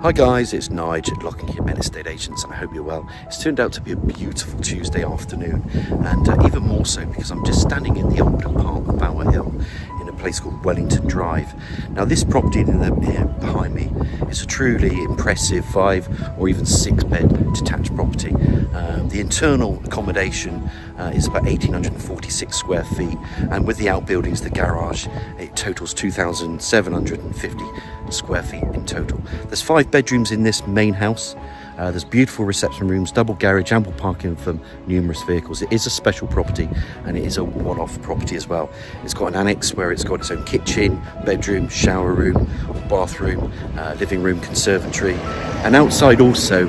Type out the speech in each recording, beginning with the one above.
Hi guys, it's Nigel at Locking Kennet Estate Agents, and I hope you're well. It's turned out to be a beautiful Tuesday afternoon, and even more so because I'm just standing in the older part of Bowerhill in a place called Wellington Drive. Now this property here behind me is a truly impressive 5 or even 6 bed detached property. The internal accommodation is about 1,846 square feet, and with the outbuildings, the garage, it totals 2,750 square feet in total. There's 5 bedrooms in this main house. There's beautiful reception rooms, double garage, ample parking for numerous vehicles. It is a special property, and it is a one-off property as well. It's got an annex where it's got its own kitchen, bedroom, shower room, bathroom, living room, conservatory, and outside also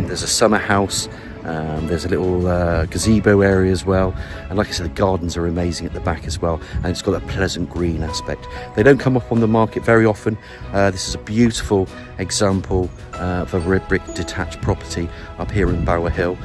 there's a summer house. There's a little gazebo area as well, and like I said, the gardens are amazing at the back as well, and it's got a pleasant green aspect. They don't come up on the market very often. This is a beautiful example of a red brick detached property up here in Bowerhill.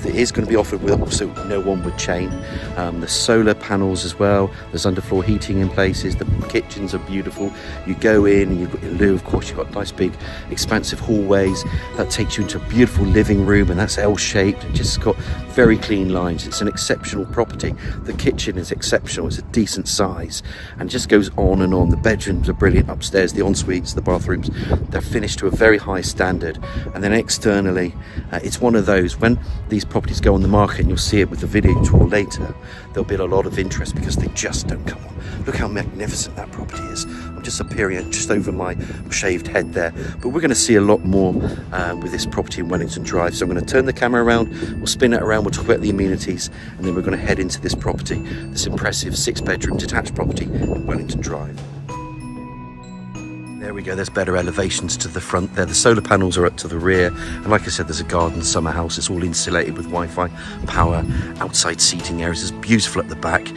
It is going to be offered with also no onward chain. There's solar panels as well. There's underfloor heating in places. The kitchens are beautiful. You go in and you've got your loo, of course. You've got nice big expansive hallways that takes you into a beautiful living room, and that's L-shaped. It just got very clean lines. It's an exceptional property. The kitchen is exceptional. It's a decent size, and it just goes on and on. The bedrooms are brilliant upstairs. The en-suites, the bathrooms, they're finished to a very high standard. And then externally, it's one of those, when these properties go on the market, and you'll see it with the video tour later, there'll be a lot of interest because they just don't come on. Look how magnificent that property is. I'm just appearing at just over my shaved head there, but we're going to see a lot more with this property in Wellington Drive. So I'm going to turn the camera around, we'll spin it around, we'll talk about the amenities, and then we're going to head into this property, this impressive 6-bedroom detached property in Wellington Drive. There we go, there's better elevations to the front there. The solar panels are up to the rear, and like I said, there's a garden summer house. It's all insulated with Wi-Fi, power, outside seating areas. It's beautiful at the back.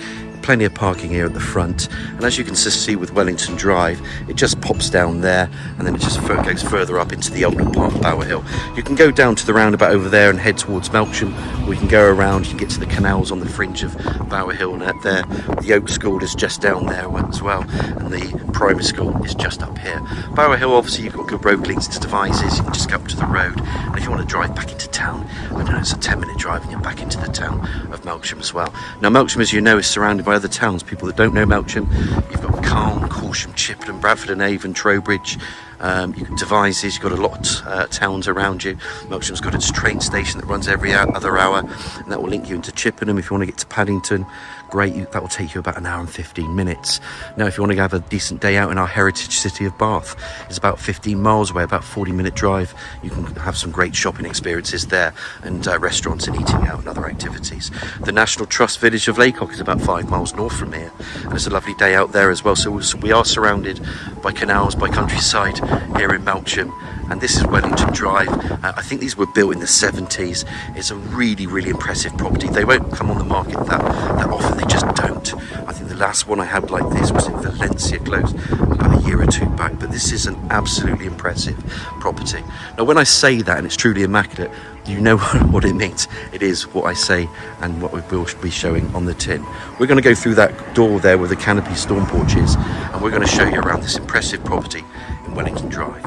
Plenty of parking here at the front, and as you can see with Wellington Drive, it just pops down there, and then it just goes further up into the older part of Bowerhill. You can go down to the roundabout over there and head towards Melksham, or you can go around, you can get to the canals on the fringe of Bowerhill, and out there the Oak School is just down there as well, and the primary school is just up here. Bowerhill, obviously you've got good road links to Devizes. You can just go up to the road, and if you want to drive back into town, I don't know, it's a 10-minute drive and you're back into the town of Melksham as well. Now Melksham, as you know, is surrounded by other towns. People that don't know Melksham, you've got Calne, Corsham, Chippenham, Bradford and Avon, Trowbridge, Devizes. You've got a lot of towns around you. Melksham's got its train station that runs every other hour, and that will link you into Chippenham. If you want to get to Paddington, great, that will take you about an hour and 15 minutes. Now if you want to have a decent day out in our heritage city of Bath, it's about 15 miles away, about 40-minute drive. You can have some great shopping experiences there, and restaurants and eating out and other activities. The National Trust village of Laycock is about 5 miles north from here, and it's a lovely day out there as well. So we are surrounded by canals, by countryside here in Melksham, and this is Wellington Drive. I think these were built in the 70s. It's a really, really impressive property. They won't come on the market that often, they just don't. I think the last one I had like this was in Valencia Close about a year or 2 back, but this is an absolutely impressive property. Now when I say that, and it's truly immaculate, you know what it means. It is what I say and what we will be showing on the tin. We're going to go through that door there where the canopy storm porch is, and we're going to show you around this impressive property in Wellington Drive.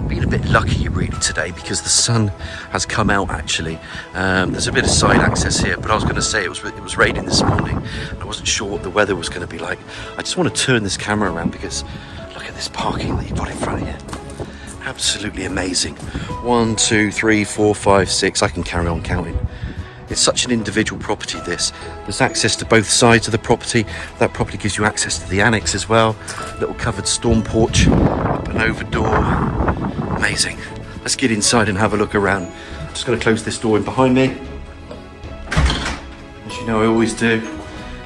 Been a bit lucky really today because the sun has come out actually. There's a bit of side access here, but I was going to say it was raining this morning, and I wasn't sure what the weather was going to be like. I just want to turn this camera around because look at this parking that you've got in front of you. Absolutely amazing. 1, 2, 3, 4, 5, 6. I can carry on counting. It's such an individual property, this. There's access to both sides of the property. That property gives you access to the annex as well. Little covered storm porch, up and over door. Amazing. Let's get inside and have a look around. I'm just going to close this door in behind me, as you know I always do.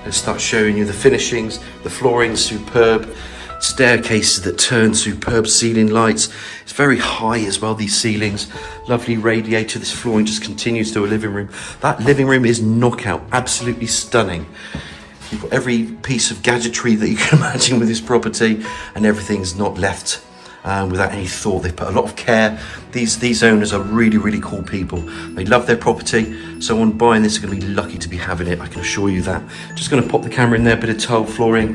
Let's start showing you the finishings. The flooring's superb. Staircases that turn, superb ceiling lights. It's very high as well, these ceilings. Lovely radiator. This flooring just continues to a living room. That living room is knockout, absolutely stunning. You've got every piece of gadgetry that you can imagine with this property, and everything's not left without any thought. They put a lot of care. These owners are really, really cool people. They love their property. Someone buying this is going to be lucky to be having it, I can assure you that. Just going to pop the camera in there, bit of tile flooring,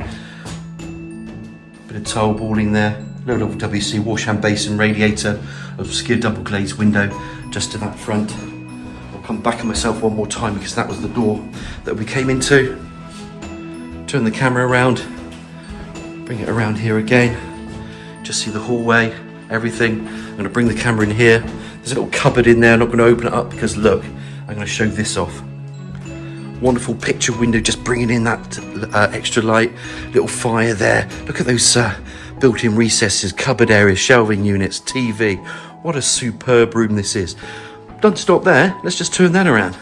bit of tile balling there. little WC wash hand basin, radiator, obscure double glazed window just to that front. I'll come back on myself one more time because that was the door that we came into. Turn the camera around, bring it around here again. Just see the hallway, everything. I'm gonna bring the camera in here. There's a little cupboard in there. I'm not gonna open it up because look, I'm gonna show this off. Wonderful picture window, just bringing in that extra light. Little fire there. Look at those built-in recesses, cupboard areas, shelving units, TV. What a superb room this is. Don't stop there. Let's just turn that around.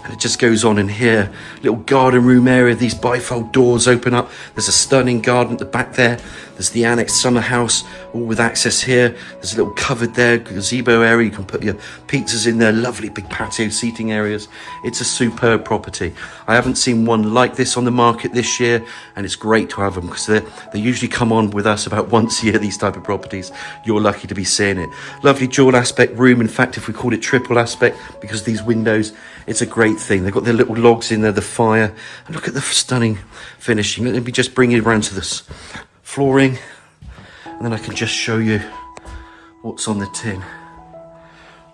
And it just goes on in here. Little garden room area. These bifold doors open up. There's a stunning garden at the back there. There's the annex summer house, all with access here. There's a little cupboard there, gazebo area. You can put your pizzas in there. Lovely big patio seating areas. It's a superb property. I haven't seen one like this on the market this year, and it's great to have them because they usually come on with us about once a year, these type of properties. You're lucky to be seeing it. Lovely dual aspect room. In fact, if we called it triple aspect, because these windows, it's a great thing. They've got their little logs in there, the fire, and look at the stunning finishing. Let me just bring it around to this flooring, and then I can just show you what's on the tin.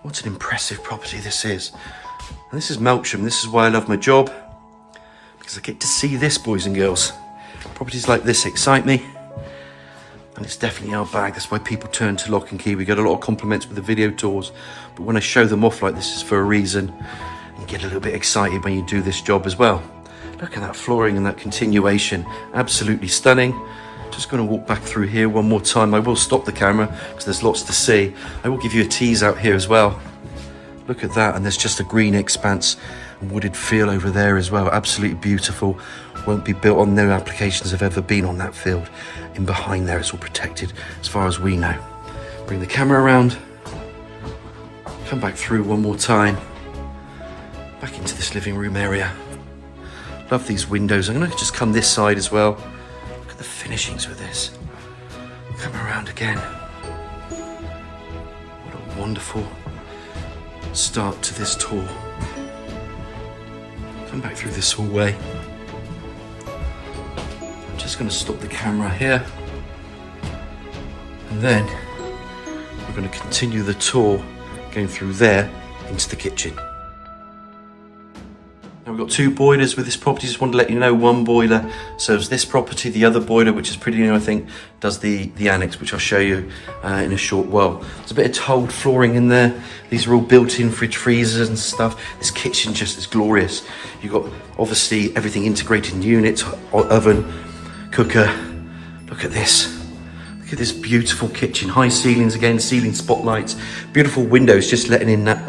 What an impressive property this is. And this is Melksham. This is why I love my job, because I get to see this, boys and girls. Properties like this excite me, and it's definitely our bag. That's why people turn to Lock and Key. We get a lot of compliments with the video tours, but when I show them off like this, is for a reason. You get a little bit excited when you do this job as well. Look at that flooring and that continuation. Absolutely stunning. Just going to walk back through here one more time. I will stop the camera because there's lots to see. I will give you a tease out here as well. Look at that, and there's just a green expanse and wooded feel over there as well. Absolutely beautiful. Won't be built on, no applications have ever been on that field. In behind there, it's all protected as far as we know. Bring the camera around. Come back through one more time. Back into this living room area. Love these windows. I'm going to just come this side as well. Look at the finishings with this. Come around again. What a wonderful start to this tour. Come back through this hallway. I'm just going to stop the camera here. And then we're going to continue the tour going through there into the kitchen. Now we've got two boilers with this property. Just wanted to let you know, one boiler serves this property. The other boiler, which is pretty new, I think, does the annex, which I'll show you in a short while. There's a bit of tiled flooring in there. These are all built-in fridge freezers and stuff. This kitchen just is glorious. You've got, obviously, everything integrated in units, oven, cooker. Look at this. Look at this beautiful kitchen. High ceilings again, ceiling spotlights. Beautiful windows, just letting in that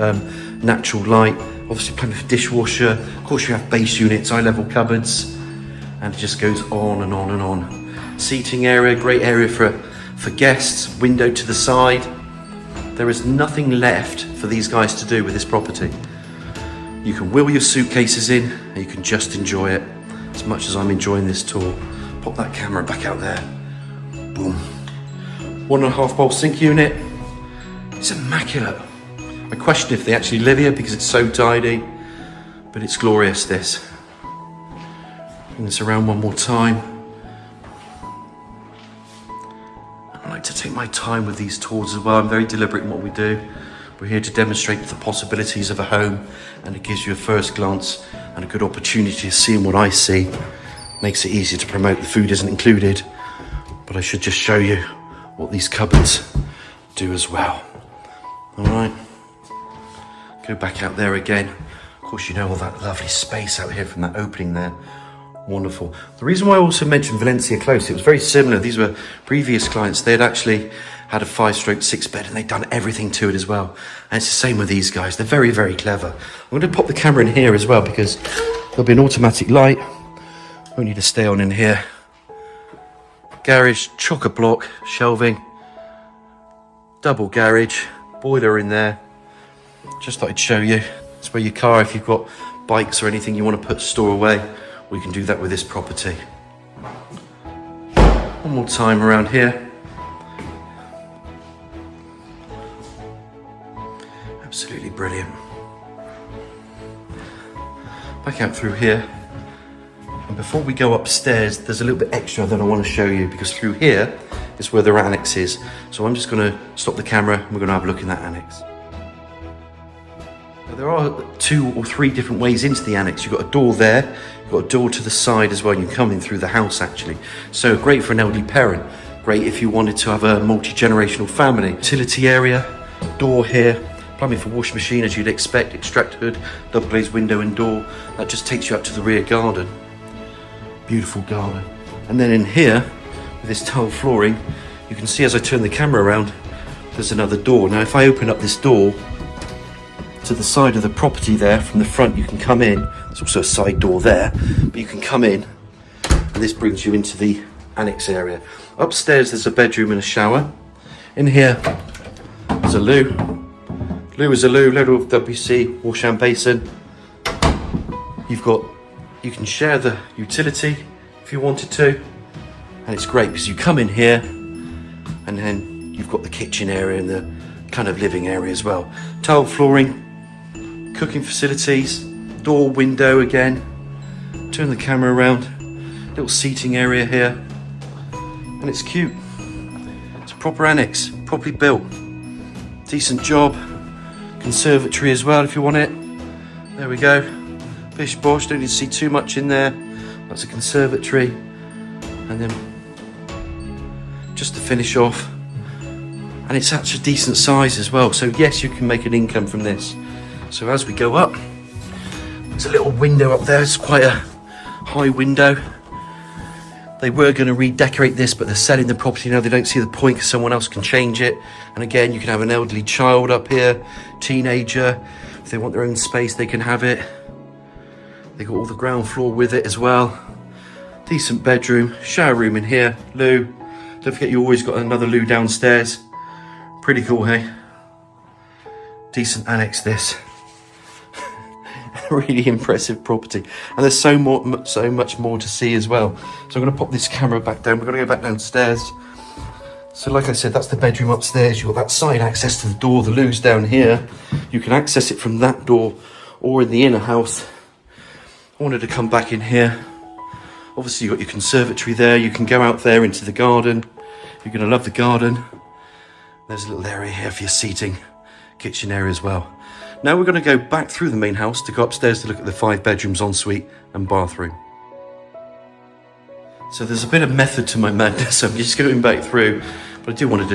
natural light. Obviously plenty of dishwasher. Of course you have base units, eye-level cupboards, and it just goes on and on and on. Seating area, great area for guests, window to the side. There is nothing left for these guys to do with this property. You can wheel your suitcases in and you can just enjoy it as much as I'm enjoying this tour. Pop that camera back out there. Boom. 1.5 bowl sink unit. It's immaculate. I question if they actually live here because it's so tidy, but it's glorious, this. Bring this around one more time. I like to take my time with these tours as well. I'm very deliberate in what we do. We're here to demonstrate the possibilities of a home, and it gives you a first glance and a good opportunity of seeing what I see. Makes it easier to promote. The food isn't included, but I should just show you what these cupboards do as well. All right. Go back out there again. Of course, you know all that lovely space out here from that opening there. Wonderful. The reason why I also mentioned Valencia Close, it was very similar. These were previous clients. They'd actually had a 5/6 bed and they'd done everything to it as well. And it's the same with these guys. They're very, very clever. I'm going to pop the camera in here as well because there'll be an automatic light. Won't need to stay on in here. Garage, chock-a-block, shelving, double garage, boiler in there. Just thought I'd show you. It's where your car, if you've got bikes or anything you want to store away, we can do that with this property. One more time around here. Absolutely brilliant. Back out through here. And before we go upstairs, there's a little bit extra that I want to show you, because through here is where their annex is. So I'm just going to stop the camera and we're going to have a look in that annex. Now, there are 2 or 3 different ways into the annex. You've got a door there, you've got a door to the side as well. You come in through the house actually. So great for an elderly parent. Great if you wanted to have a multi-generational family. Utility area, door here, plumbing for washing machine as you'd expect, extract hood, double glazed window and door. That just takes you up to the rear garden. Beautiful garden. And then in here, with this tile flooring, you can see as I turn the camera around, there's another door. Now if I open up this door to the side of the property there, from the front you can come in. There's also a side door there, but you can come in and this brings you into the annex area. Upstairs there's a bedroom and a shower. In here there's a loo. Loo is a loo, little WC, wash and basin. You can share the utility if you wanted to. And it's great because you come in here and then you've got the kitchen area and the kind of living area as well. Tile flooring, cooking facilities, door, window again. Turn the camera around, little seating area here. And it's cute. It's a proper annex, properly built. Decent job. Conservatory as well if you want it. There we go. Bish bosh, don't need to see too much in there. That's a conservatory. And then just to finish off. And it's such a decent size as well. So yes, you can make an income from this. So as we go up, there's a little window up there. It's quite a high window. They were going to redecorate this, but they're selling the property now. They don't see the point because someone else can change it. And again, you can have an elderly child up here, teenager. If they want their own space, they can have it. They got all the ground floor with it as well. Decent bedroom, shower room in here, loo. Don't forget you always got another loo downstairs. Pretty cool, hey? Decent annex this. Really impressive property, and there's so much more to see as well. So I'm going to pop this camera back down. We're going to go back downstairs. So like I said, that's the bedroom upstairs. You've got that side access to the door. The loo's down here. You can access it from that door or in the inner house. I wanted to come back in here. Obviously you've got your conservatory there. You can go out there into the garden. You're going to love the garden. There's a little area here for your seating, kitchen area as well. Now we're going to go back through the main house to go upstairs to look at the 5 bedrooms, ensuite and bathroom. So there's a bit of method to my madness, so I'm just going back through, but I just wanted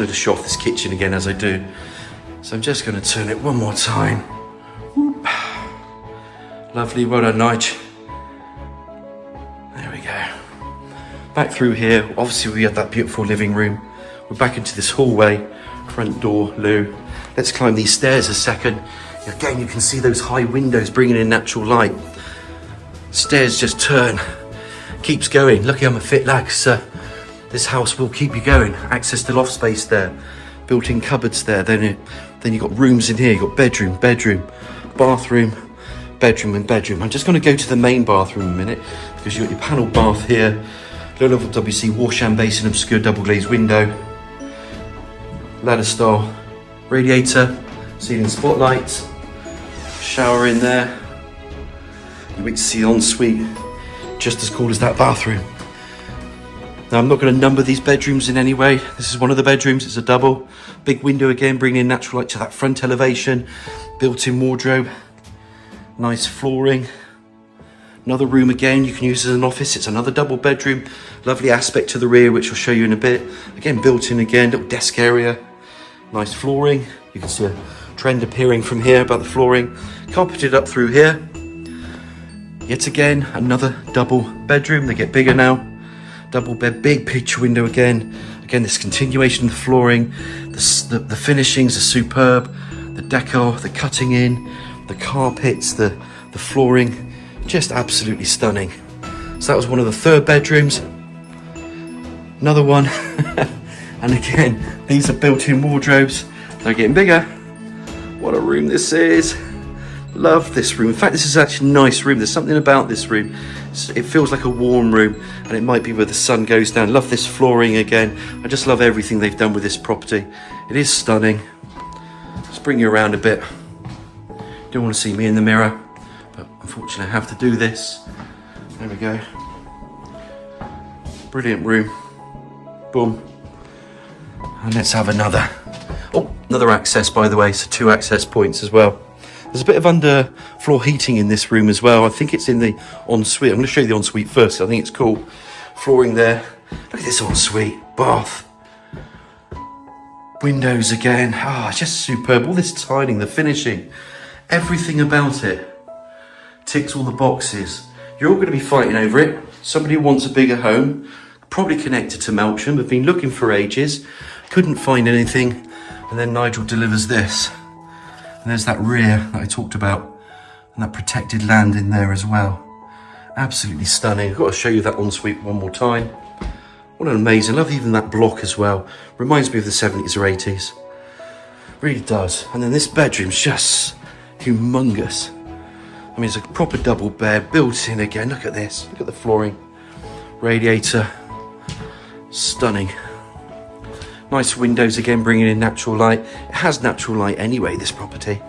to show off this kitchen again as I do. So I'm just going to turn it one more time. Whoop. Lovely, well done, Nige. There we go. Back through here, obviously we have that beautiful living room. We're back into this hallway, front door, loo. Let's climb these stairs a second. Again, you can see those high windows bringing in natural light. Stairs just turn, keeps going. Lucky I'm a fit lad, so this house will keep you going. Access to loft space there, built-in cupboards there. Then you've got rooms in here. You've got bedroom, bathroom, bedroom and bedroom. I'm just going to go to the main bathroom in a minute because you've got your panel bath here. Low level WC wash and basin, obscure double glazed window. Ladder style radiator, ceiling spotlights, shower in there. You wait to see the ensuite, just as cool as that bathroom. Now I'm not going to number these bedrooms in any way. This is one of the bedrooms, it's a double. Big window again, bringing in natural light to that front elevation. Built-in wardrobe, nice flooring. Another room again, you can use as an office. It's another double bedroom. Lovely aspect to the rear, which I'll show you in a bit. Again, built in again, little desk area. Nice flooring. You can see a trend appearing from here about the flooring. Carpeted up through here. Yet again, another double bedroom. They get bigger now. Double bed, big picture window again. Again, this continuation of the flooring. The finishings are superb. The decor, the cutting in, the carpets, the flooring. Just absolutely stunning. So that was one of the 3rd bedrooms. Another one. And again, these are built-in wardrobes. They're getting bigger. What a room this is. Love this room. In fact, this is actually a nice room. There's something about this room. It feels like a warm room, and it might be where the sun goes down. Love this flooring again. I just love everything they've done with this property. It is stunning. Let's bring you around a bit. Don't want to see me in the mirror, but unfortunately I have to do this. There we go. Brilliant room. Boom. And let's have another. Oh, another access, by the way, so 2 access points as well. There's a bit of underfloor heating in this room as well. I think it's in the ensuite. I'm going to show you the ensuite first. I think it's cool. Flooring there. Look at this ensuite. Bath. Windows again. Ah, it's just superb. All this tiling, the finishing, everything about it ticks all the boxes. You're all going to be fighting over it. Somebody who wants a bigger home, probably connected to Melksham, have been looking for ages, couldn't find anything, and then Nigel delivers this. And there's that rear that I talked about, and that protected land in there as well. Absolutely stunning. I've got to show you that ensuite one more time. What an amazing, I love even that block as well. Reminds me of the 70s or 80s. Really does. And then this bedroom's just humongous. I mean, it's a proper double bed, built in again. Look at this, look at the flooring. Radiator, stunning. Nice windows again, bringing in natural light. It has natural light anyway, this property.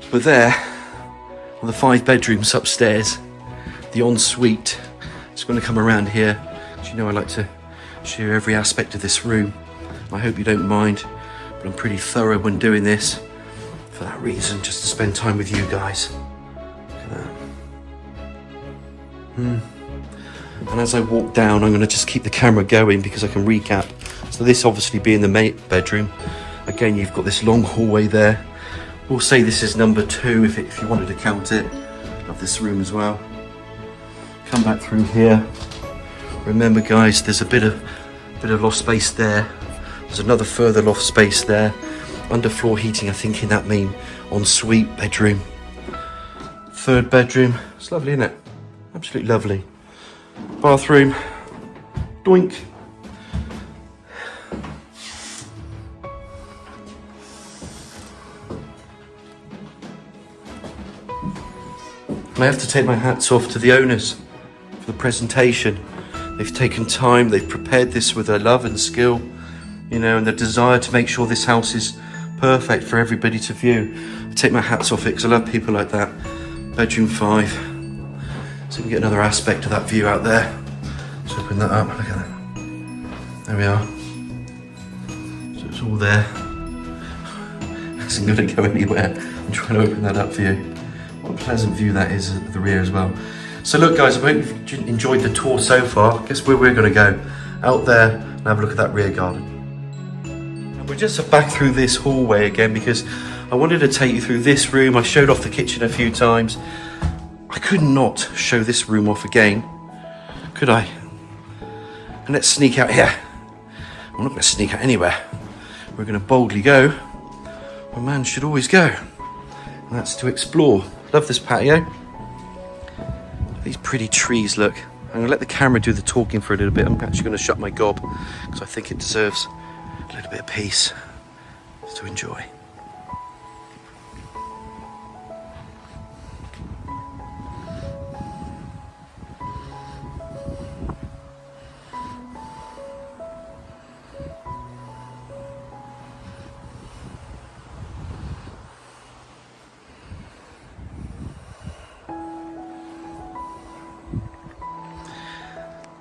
But there, on the 5 bedrooms upstairs, the ensuite. It's going to come around here. As you know, I like to share every aspect of this room. I hope you don't mind, but I'm pretty thorough when doing this. For that reason, just to spend time with you guys. Look at that. And as I walk down, I'm going to just keep the camera going because I can recap. So this obviously being the main bedroom. Again, you've got this long hallway there. We'll say this is number 2 if you wanted to count it. Love this room as well. Come back through here. Remember, guys, there's a bit of loft space there. There's another further loft space there. Underfloor heating, I think, in that main ensuite bedroom. 3rd bedroom. It's lovely, isn't it? Absolutely lovely. Bathroom. Doink. And I have to take my hats off to the owners for the presentation. They've taken time, they've prepared this with their love and skill, you know, and their desire to make sure this house is perfect for everybody to view. I take my hats off it because I love people like that. Bedroom 5. So we can get another aspect of that view out there. Let's open that up, look at that. There we are. So it's all there. It isn't going to go anywhere. I'm trying to open that up for you. What a pleasant view that is at the rear as well. So look, guys, I hope you've enjoyed the tour so far. Guess where we're going to go? Out there and have a look at that rear garden. And we're just back through this hallway again because I wanted to take you through this room. I showed off the kitchen a few times. I could not show this room off again, could I? And let's sneak out here. I'm not going to sneak out anywhere. We're going to boldly go where man should always go. And that's to explore. Love this patio. These pretty trees, look. I'm going to let the camera do the talking for a little bit. I'm actually going to shut my gob because I think it deserves a little bit of peace to enjoy.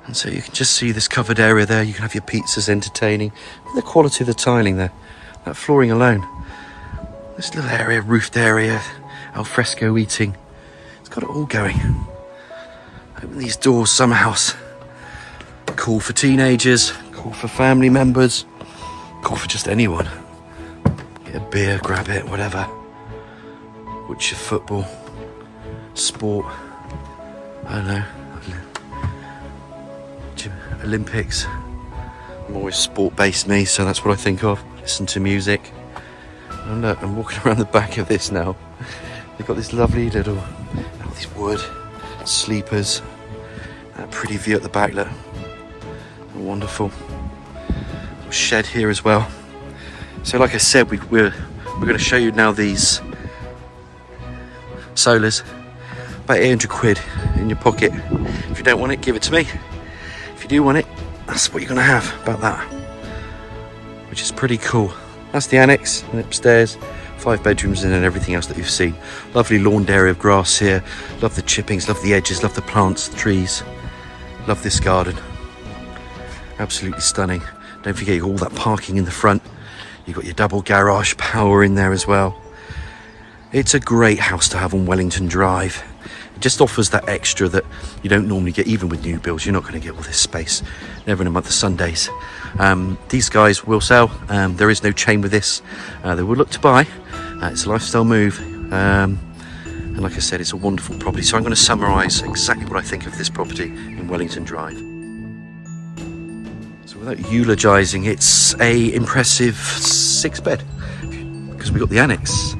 And so you can just see this covered area there. You can have your pizzas entertaining. And the quality of the tiling there. That flooring alone. This little area, roofed area, al fresco eating. It's got it all going. Open these doors somehow. Cool for teenagers, cool for family members, cool for just anyone. Get a beer, grab it, whatever. Watch your football, sport, I don't know. Olympics. I'm always sport-based me, so that's what I think of. Listen to music. And look, I'm walking around the back of this now. They've got this lovely little, all these wood sleepers. That pretty view at the back, look. Wonderful. Little shed here as well. So like I said, we're going to show you now these solars. About 800 quid in your pocket. If you don't want it, give it to me. If you do want it, that's what you're going to have about that, which is pretty cool. That's the annex and upstairs, 5 bedrooms in and everything else that you've seen. Lovely lawned area of grass here. Love the chippings, love the edges, love the plants, the trees. Love this garden. Absolutely stunning. Don't forget, you've got all that parking in the front. You've got your double garage power in there as well. It's a great house to have on Wellington Drive. It just offers that extra that you don't normally get, even with new builds. You're not going to get all this space, never in a month of Sundays. These guys will sell. There is no chain with this. They will look to buy. It's a lifestyle move. And like I said, it's a wonderful property. So I'm going to summarise exactly what I think of this property in Wellington Drive. So without eulogising, it's a impressive 6-bed, because we've got the annex.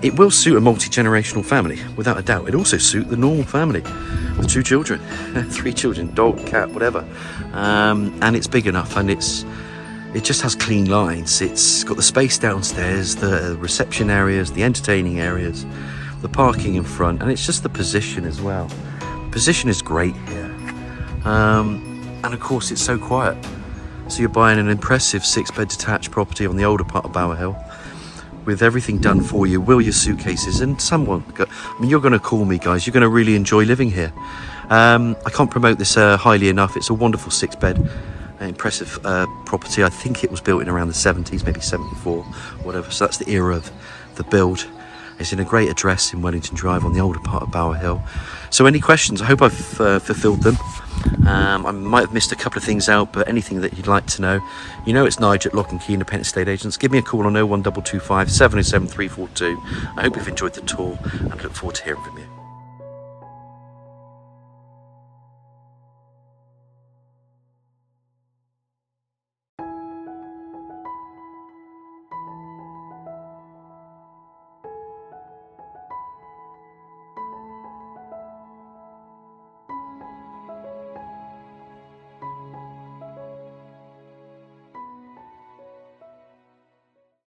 It will suit a multi-generational family, without a doubt. It also suit the normal family with 2 children, 3 children, dog, cat, whatever. And it's big enough, and it just has clean lines. It's got the space downstairs, the reception areas, the entertaining areas, the parking in front, and it's just the position as well. Position is great here. And of course, it's so quiet. So you're buying an impressive 6-bed detached property on the older part of Bowerhill, with everything done for you, will your suitcases, and someone, I mean, you're going to call me, guys, you're going to really enjoy living here. I can't promote this highly enough. It's a wonderful 6-bed, impressive property. I think it was built in around the 70s, maybe 74, whatever. So that's the era of the build. It's in a great address in Wellington Drive on the older part of Bowerhill. So any questions? I hope I've fulfilled them. I might have missed a couple of things out, but anything that you'd like to know, you know it's Nigel at Lock and Key Independent Estate Agents. Give me a call on 01225 707 342. I hope you've enjoyed the tour and look forward to hearing from you.